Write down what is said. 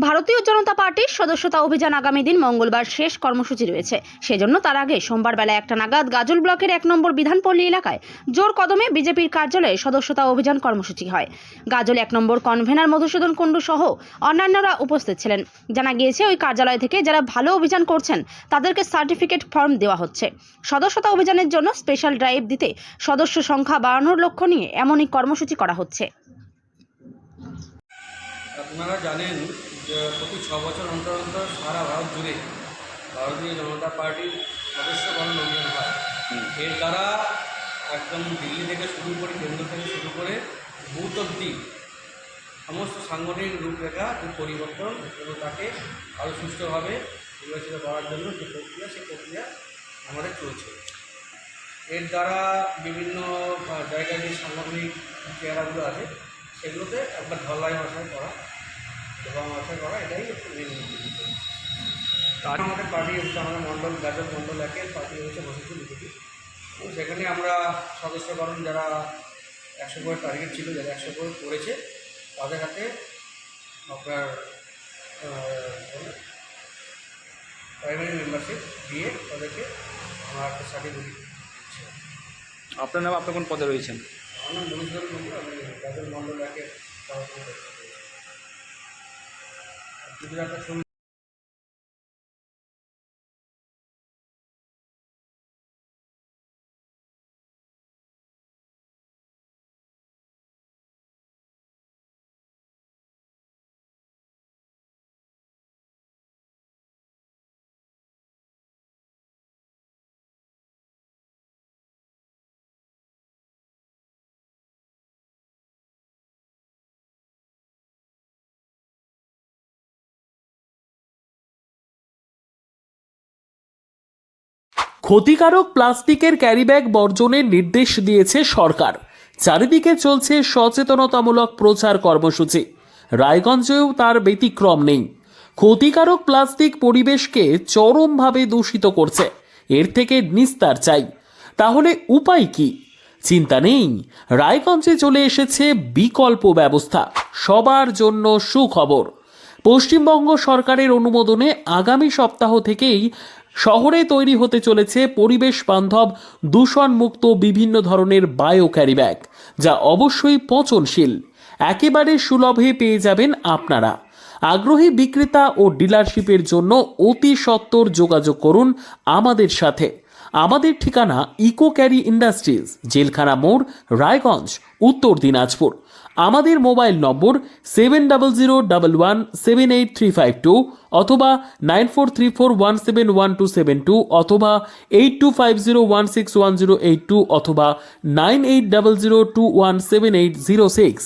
ভারতীয় জনতা পার্টির সদস্যতা অভিযান আগামী দিন মঙ্গলবার শেষ কর্মসূচি রয়েছে। সেজন্য তার আগে সোমবার বেলা 1টা নাগাদ গাজল ব্লকের 1 নম্বর বিধানপল্লী এলাকায় জোর কদমে বিজেপির কার্যালয়ে সদস্যতা অভিযান কর্মসূচি হয়। গাজল 1 নম্বর কনভেনার মধুসূদন কুণ্ডু সহ অন্যান্যরা উপস্থিত ছিলেন। জানা গিয়েছে ওই কার্যালয় থেকে যারা ভালো অভিযান করছেন তাদেরকে সার্টিফিকেট ফর্ম দেওয়া হচ্ছে। সদস্যতা অভিযানের জন্য স্পেশাল ড্রাইভ দিতে সদস্য সংখ্যা বাড়ানোর লক্ষ্য নিয়ে এমনই কর্মসূচি করা হচ্ছে। আপনারা জানেন যে প্রতি 6 বছর অন্তর অন্তর সারা ভারত জুড়ে ভারতীয় জনতা পার্টির সদস্যকরণ অভিযান হয়। এর দ্বারা একদম দিল্লি থেকে শুরু করে কেন্দ্র থেকে শুরু করে বুথ অবধি সমস্ত সাংগঠনিক রূপরেখা পরিবর্তন এবং তাকে আরও সুষ্ঠুভাবে নির্বাচিত করার জন্য যে প্রক্রিয়া সেই প্রক্রিয়া আমাদের চলছে। এর দ্বারা বিভিন্ন জায়গায় যে সাংগঠনিক চেহারাগুলো আছে সেগুলোতে একবার ঢলাই ভাষায় করা এবং ভাষায় করা এটাই একটু মেন উদ্দেশ্য। তার আমাদের পার্টি হচ্ছে আমাদের মণ্ডল গাজল মণ্ডল 1-এর পার্টি হচ্ছে বসিষ্ঠ বিজেপি, এবং সেখানে আমরা সদস্যকরণ যারা 100 করে টার্গেট ছিল, যারা 100 করে করেছে তাদের হাতে আপনার প্রাইমারি মেম্বারশিপ দিয়ে তাদেরকে আমরা একটা সার্টিফিকেট দিচ্ছি। আপনার নাম, আপনি কোন পদে রয়েছেন? আমার নাম মনীশ্বর কুণ্ডু, আমি গাজল মণ্ডল 1-এর সভাপতি। যদি একটা ক্ষতিকারক প্লাস্টিকের ক্যারিব্যাগ বর্জনের নির্দেশ দিয়েছে সরকার। চারিদিকে চলছে সচেতনতামূলক প্রচার কর্মসূচি। রায়গঞ্জেও তার ব্যতিক্রম নেই। ক্ষতিকারক প্লাস্টিক পরিবেশকে চরমভাবে দূষিত করছে। এর থেকে নিস্তার চাই। তাহলে উপায় কি? চিন্তা নেই, রায়গঞ্জে চলে এসেছে বিকল্প ব্যবস্থা। সবার জন্য সুখবর। পশ্চিমবঙ্গ সরকারের অনুমোদনে আগামী সপ্তাহ থেকেই শহরে তৈরি হতে চলেছে পরিবেশ বান্ধব দূষণমুক্ত বিভিন্ন ধরনের বায়ো ক্যারিব্যাগ, যা অবশ্যই পচনশীল। একেবারে সুলভে পেয়ে যাবেন আপনারা। আগ্রহী বিক্রেতা ও ডিলারশিপের জন্য অতি সত্বর যোগাযোগ করুন আমাদের সাথে। আমাদের ঠিকানা ইকো ক্যারি ইন্ডাস্ট্রিজ, জেলখানা মোড়, রায়গঞ্জ, উত্তর দিনাজপুর। আমাদের মোবাইল নম্বর 7001178352 অথবা 9434171272 অথবা 8250161082 অথবা 9800217806।